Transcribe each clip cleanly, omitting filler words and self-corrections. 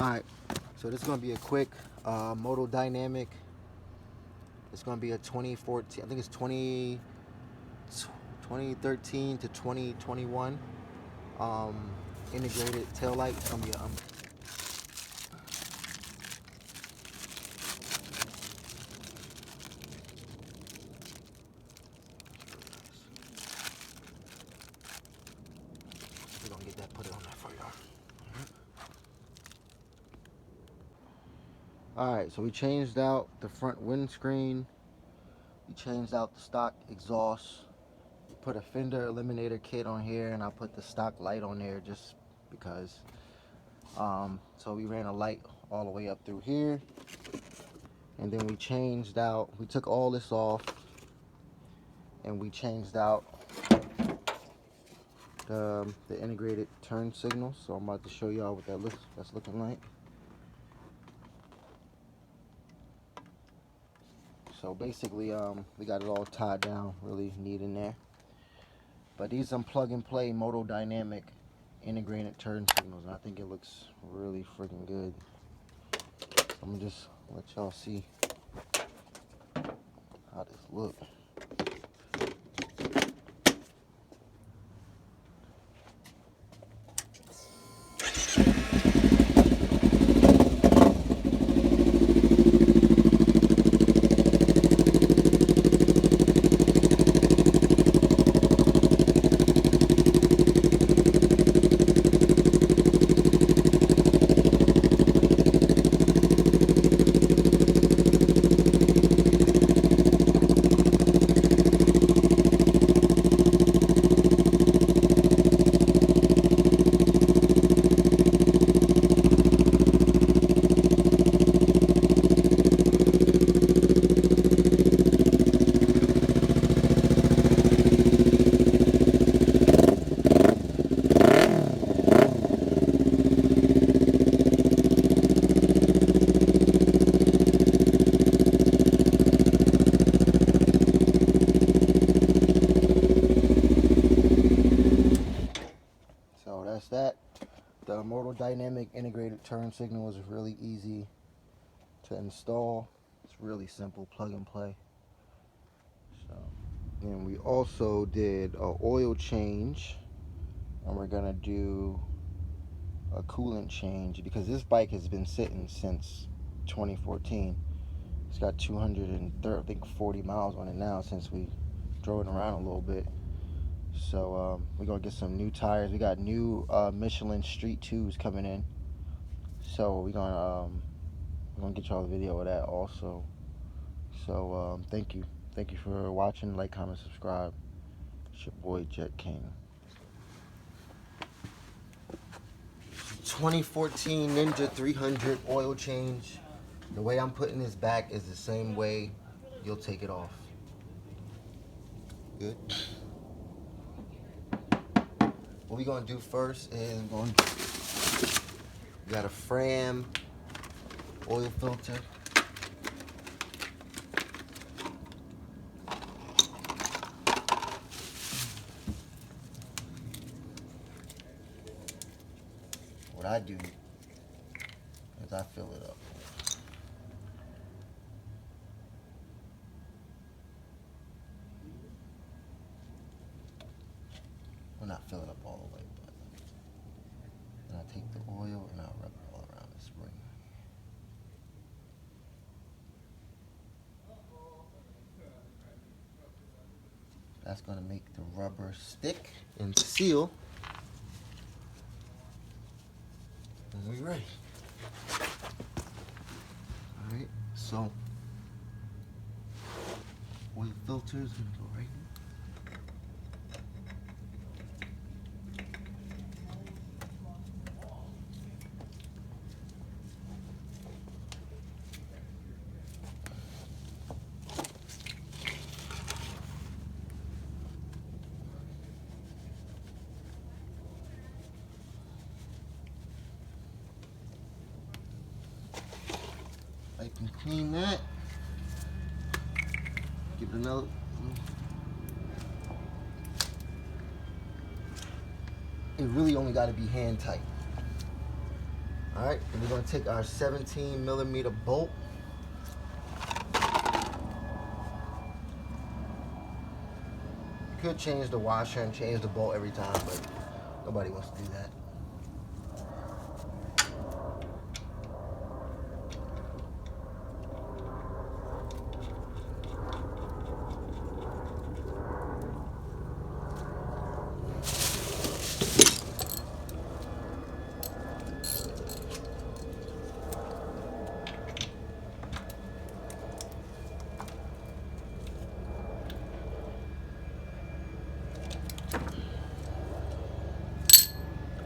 Alright, so this is going to be a quick MotoDynamic. It's going to be a 2014, I think it's 2013 to 2021 integrated tail light. It's going to be a we're going to get that, put it on there for y'all. Alright, so we changed out the front windscreen. We changed out the stock exhaust. We put a fender eliminator kit on here, and I put the stock light on there just because. So we ran a light all the way up through here. And then we changed out, we took all this off, and we changed out the integrated turn signal. So I'm about to show y'all what that's looking like. So basically, we got it all tied down really neat in there. But these are plug and play MotoDynamic integrated turn signals, and I think it looks really freaking good. So I'm gonna just let y'all see how this looks. That's that. The MotoDynamic integrated turn signal is really easy to install. It's really simple, plug and play. So, and we also did an oil change, and we're gonna do a coolant change because this bike has been sitting since 2014. It's got 230, I think 40 miles on it now since we drove it around a little bit. So we're gonna get some new tires. We got new Michelin Street 2s coming in. So we're gonna get y'all a video of that also. So thank you for watching. Like, comment, subscribe. It's your boy Jet King. 2014 Ninja 300 oil change. The way I'm putting this back is the same way you'll take it off. Good. What we're gonna do first is we got a Fram oil filter. What I do is I fill it up. Well, not fill it up all the way, but then I take the oil and I rub it all around the spring. That's gonna make the rubber stick and seal. And we're ready. Alright, so oil filters gonna go right here. I can clean that. Give it another. It really only got to be hand tight. All right, and we're gonna take our 17mm bolt. You could change the washer and change the bolt every time, but nobody wants to do that.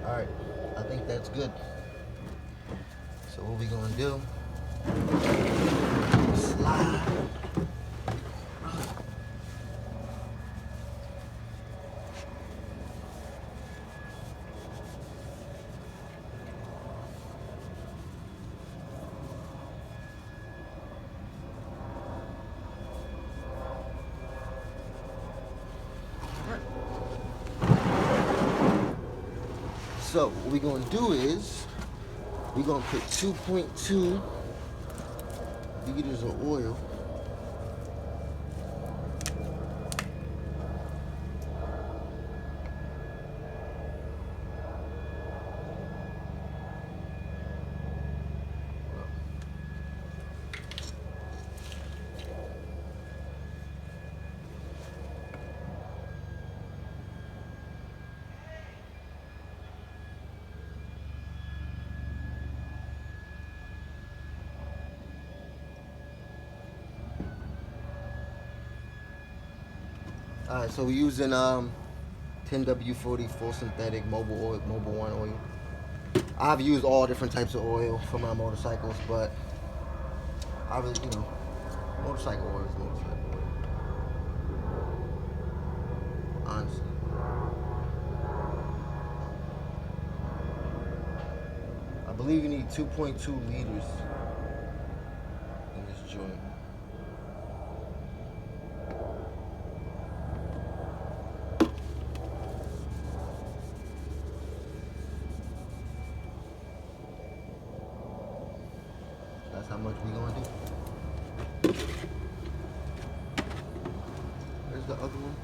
All right, I think that's good. So what we gonna do? Slide. So what we're gonna do is we're gonna put 2.2 liters of oil. All right, so we're using 10W40 full synthetic Mobile One oil. I've used all different types of oil for my motorcycles, but I really, motorcycle oil is motorcycle oil. Honestly. I believe you need 2.2 liters in this joint. That's how much we're gonna do. Where's the other one?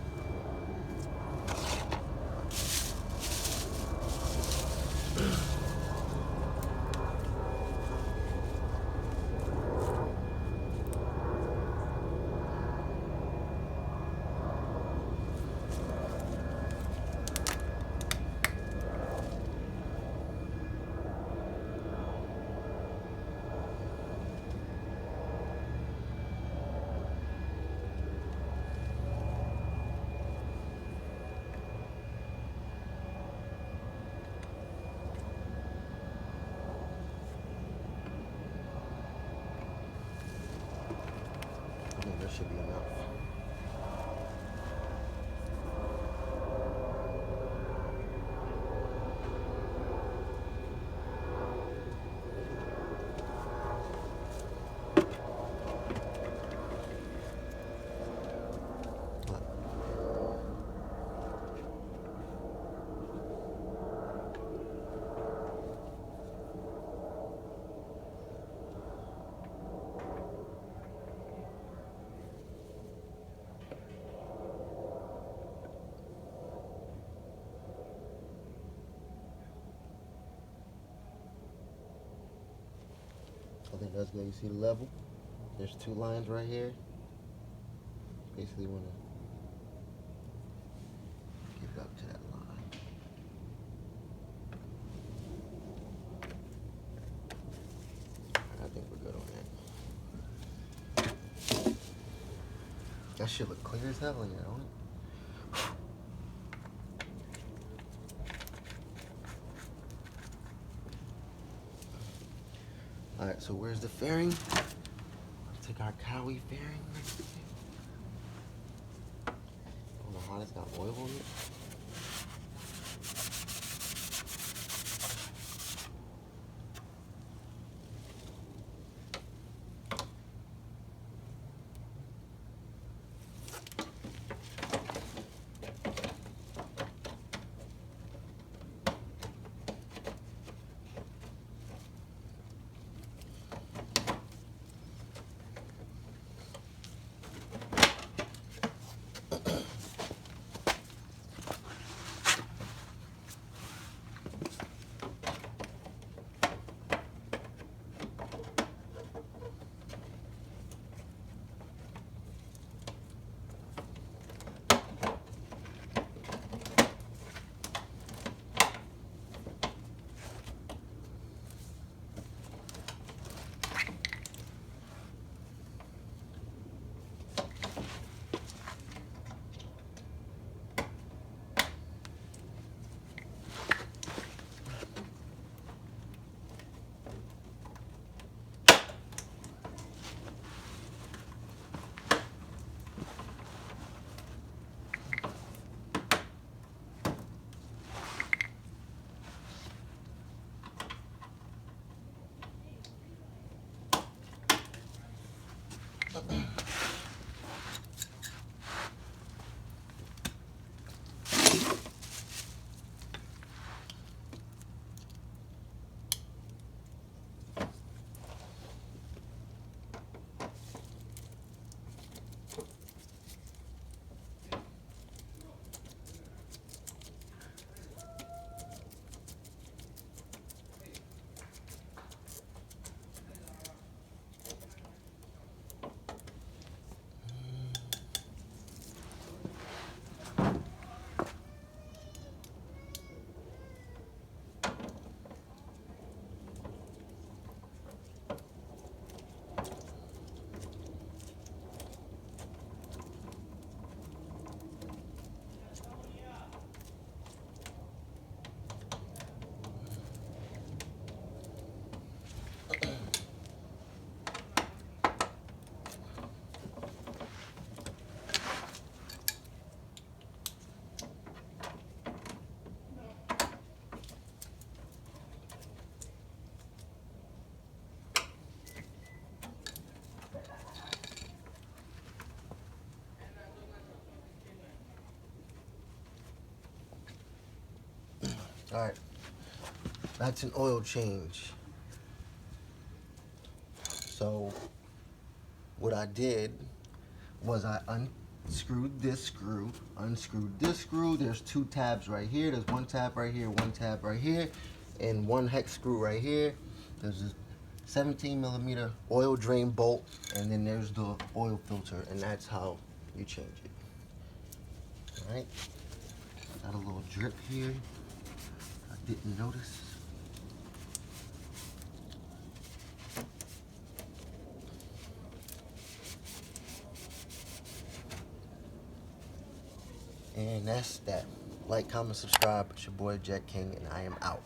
I think that should be enough. I think that's good. You see the level? There's two lines right here. Basically want to get it up to that line. I think we're good on that. That shit look clear as hell in there, don't it? Alright, so where's the fairing? Let's take our Cowie fairing. I don't know how it's got oil on it. Alright, that's an oil change. So what I did was I unscrewed this screw, unscrewed this screw. There's two tabs right here. There's one tab right here, one tab right here, and one hex screw right here. There's a 17mm oil drain bolt, and then there's the oil filter, and that's how you change it. Alright, got a little drip here. I didn't notice. And that's that. Like, comment, subscribe. It's your boy Jet King, and I am out.